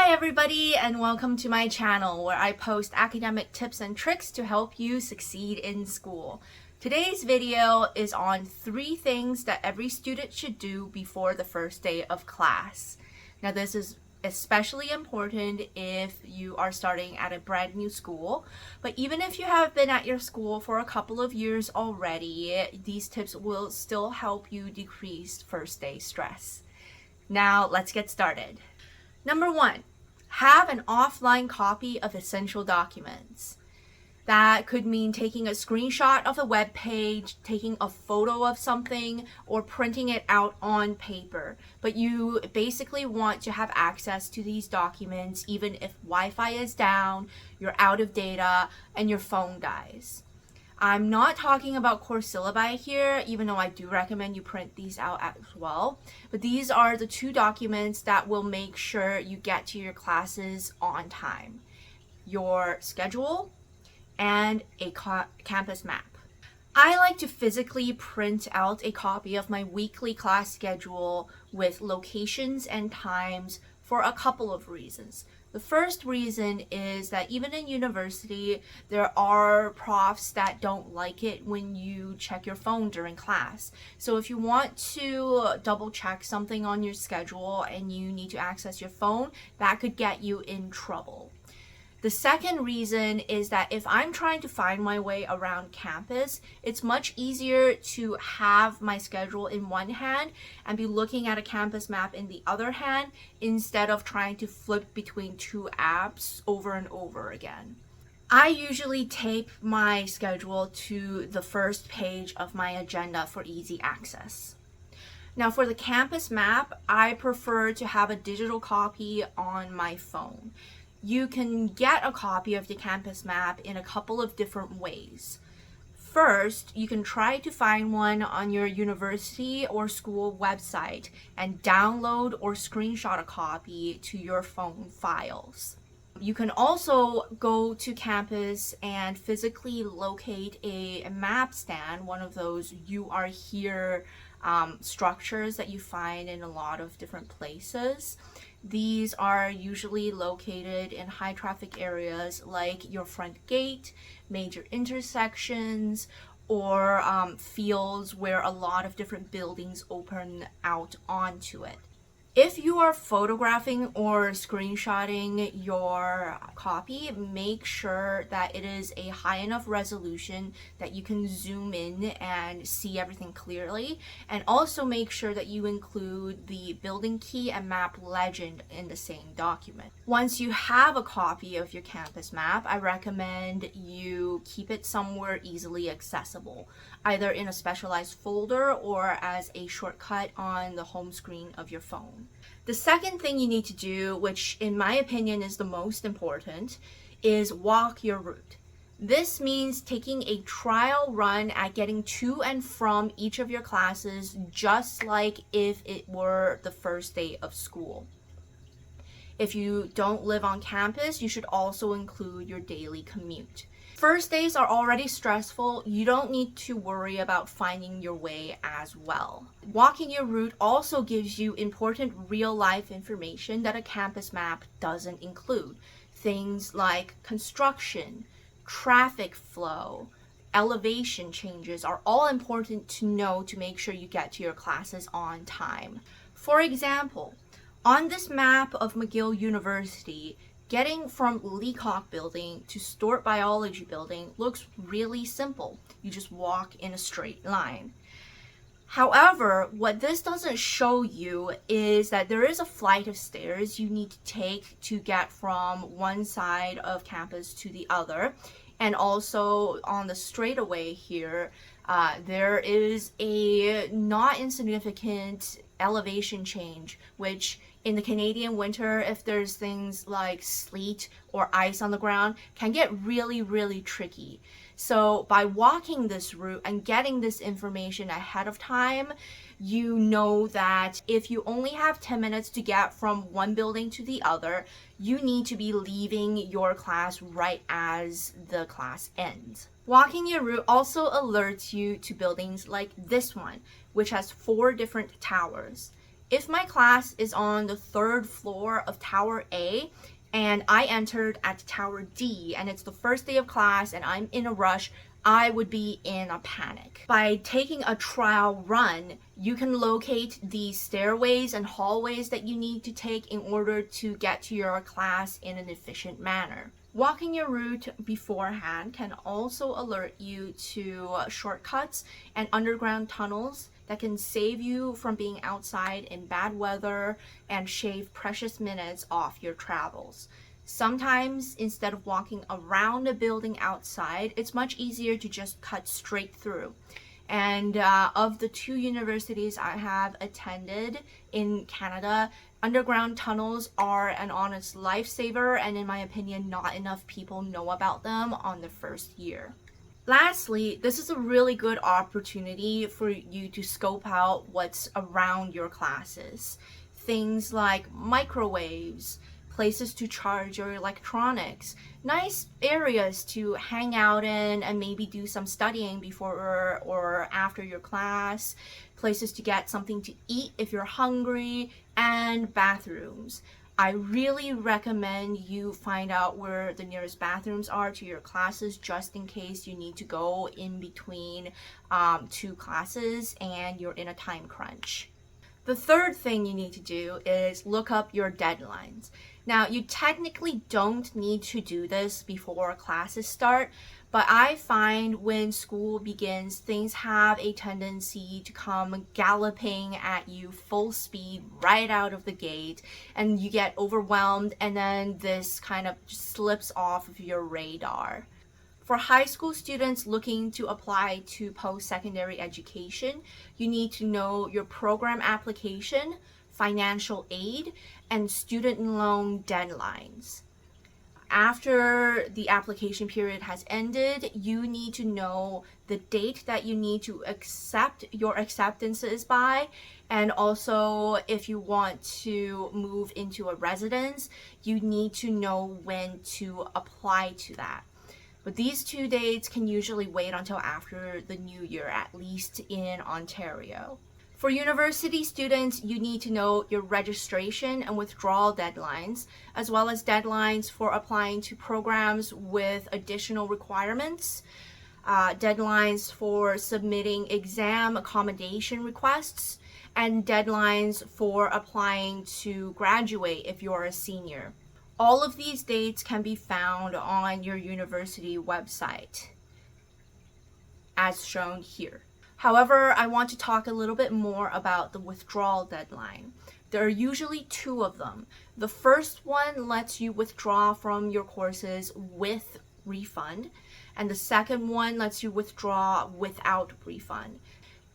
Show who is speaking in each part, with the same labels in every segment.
Speaker 1: Hi everybody, and welcome to my channel where I post academic tips and tricks to help you succeed in school. Today's video is on 3 things that every student should do before the first day of class. Now this is especially important if you are starting at a brand new school, but even if you have been at your school for a couple of years already, these tips will still help you decrease first day stress. Now let's get started. Number 1, have an offline copy of essential documents. That could mean taking a screenshot of a web page, taking a photo of something, or printing it out on paper. But you basically want to have access to these documents even if Wi-Fi is down, you're out of data, and your phone dies. I'm not talking about course syllabi here, even though I do recommend you print these out as well. But these are the 2 documents that will make sure you get to your classes on time. Your schedule and a campus map. I like to physically print out a copy of my weekly class schedule with locations and times for a couple of reasons. The first reason is that even in university, there are profs that don't like it when you check your phone during class. So if you want to double check something on your schedule and you need to access your phone, that could get you in trouble. The second reason is that if I'm trying to find my way around campus, it's much easier to have my schedule in one hand and be looking at a campus map in the other hand instead of trying to flip between 2 apps over and over again. I usually tape my schedule to the first page of my agenda for easy access. Now for the campus map, I prefer to have a digital copy on my phone. You can get a copy of the campus map in a couple of different ways. First, you can try to find one on your university or school website and download or screenshot a copy to your phone files. You can also go to campus and physically locate a map stand, one of those "you are here" structures that you find in a lot of different places. These are usually located in high traffic areas like your front gate, major intersections, or fields where a lot of different buildings open out onto it. If you are photographing or screenshotting your copy, make sure that it is a high enough resolution that you can zoom in and see everything clearly, and also make sure that you include the building key and map legend in the same document. Once you have a copy of your campus map, I recommend you keep it somewhere easily accessible, either in a specialized folder or as a shortcut on the home screen of your phone. The second thing you need to do, which in my opinion is the most important, is walk your route. This means taking a trial run at getting to and from each of your classes, just like if it were the first day of school. If you don't live on campus, you should also include your daily commute. First days are already stressful. You don't need to worry about finding your way as well. Walking your route also gives you important real-life information that a campus map doesn't include. Things like construction, traffic flow, elevation changes are all important to know to make sure you get to your classes on time. For example, on this map of McGill University, getting from Leacock Building to Stort Biology Building looks really simple. You just walk in a straight line. However, what this doesn't show you is that there is a flight of stairs you need to take to get from one side of campus to the other. And also on the straightaway here, there is a not insignificant elevation change, which in the Canadian winter, if there's things like sleet or ice on the ground, can get really tricky. So by walking this route and getting this information ahead of time, you know that if you only have 10 minutes to get from one building to the other, you need to be leaving your class right as the class ends. Walking your route also alerts you to buildings like this one, which has 4 different towers. If my class is on the third floor of Tower A and I entered at Tower D and it's the first day of class and I'm in a rush, I would be in a panic. By taking a trial run, you can locate the stairways and hallways that you need to take in order to get to your class in an efficient manner. Walking your route beforehand can also alert you to shortcuts and underground tunnels that can save you from being outside in bad weather and shave precious minutes off your travels. Sometimes, instead of walking around a building outside, it's much easier to just cut straight through. And of the 2 universities I have attended in Canada, underground tunnels are an honest lifesaver, and in my opinion, not enough people know about them on the first year. Lastly, this is a really good opportunity for you to scope out what's around your classes. Things like microwaves, places to charge your electronics, nice areas to hang out in and maybe do some studying before or after your class, places to get something to eat if you're hungry, and bathrooms. I really recommend you find out where the nearest bathrooms are to your classes just in case you need to go in between 2 classes and you're in a time crunch. The third thing you need to do is look up your deadlines. Now, you technically don't need to do this before classes start, but I find when school begins, things have a tendency to come galloping at you full speed right out of the gate, and you get overwhelmed, and then this kind of just slips off of your radar. For high school students looking to apply to post-secondary education, you need to know your program application, financial aid, and student loan deadlines. After the application period has ended, you need to know the date that you need to accept your acceptances by, and also if you want to move into a residence, you need to know when to apply to that. But these 2 dates can usually wait until after the new year, at least in Ontario. For university students, you need to know your registration and withdrawal deadlines, as well as deadlines for applying to programs with additional requirements, deadlines for submitting exam accommodation requests, and deadlines for applying to graduate if you're a senior. All of these dates can be found on your university website, as shown here. However, I want to talk a little bit more about the withdrawal deadline. There are usually 2 of them. The first one lets you withdraw from your courses with refund, and the second one lets you withdraw without refund.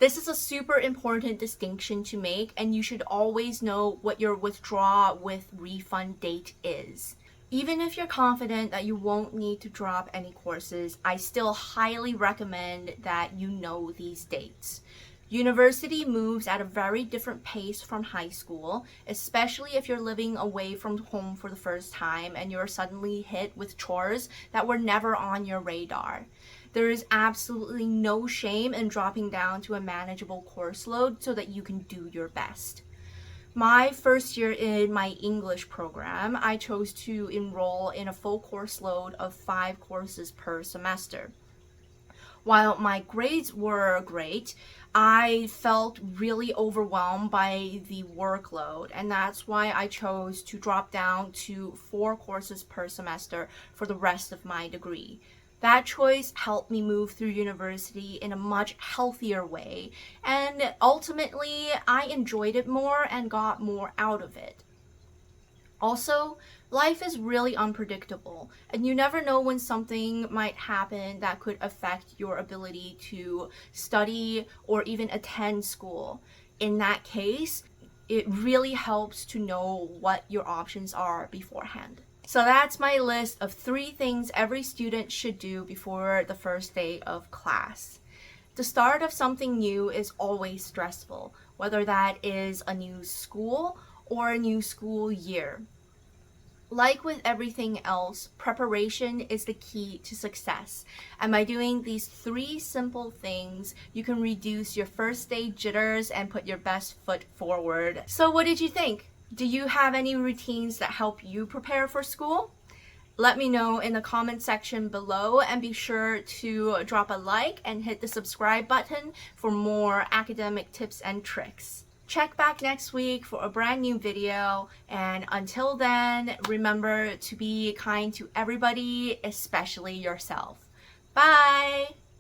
Speaker 1: This is a super important distinction to make, and you should always know what your withdraw with refund date is. Even if you're confident that you won't need to drop any courses, I still highly recommend that you know these dates. University moves at a very different pace from high school, especially if you're living away from home for the first time and you're suddenly hit with chores that were never on your radar. There is absolutely no shame in dropping down to a manageable course load so that you can do your best. My first year in my English program, I chose to enroll in a full course load of 5 courses per semester. While my grades were great, I felt really overwhelmed by the workload, and that's why I chose to drop down to 4 courses per semester for the rest of my degree. That choice helped me move through university in a much healthier way, and ultimately I enjoyed it more and got more out of it. Also, life is really unpredictable, and you never know when something might happen that could affect your ability to study or even attend school. In that case, it really helps to know what your options are beforehand. So that's my list of 3 things every student should do before the first day of class. The start of something new is always stressful, whether that is a new school or a new school year. Like with everything else, preparation is the key to success. And by doing these 3 simple things, you can reduce your first day jitters and put your best foot forward. So what did you think? Do you have any routines that help you prepare for school? Let me know in the comment section below, and be sure to drop a like and hit the subscribe button for more academic tips and tricks. Check back next week for a brand new video, and until then, remember to be kind to everybody, especially yourself. Bye!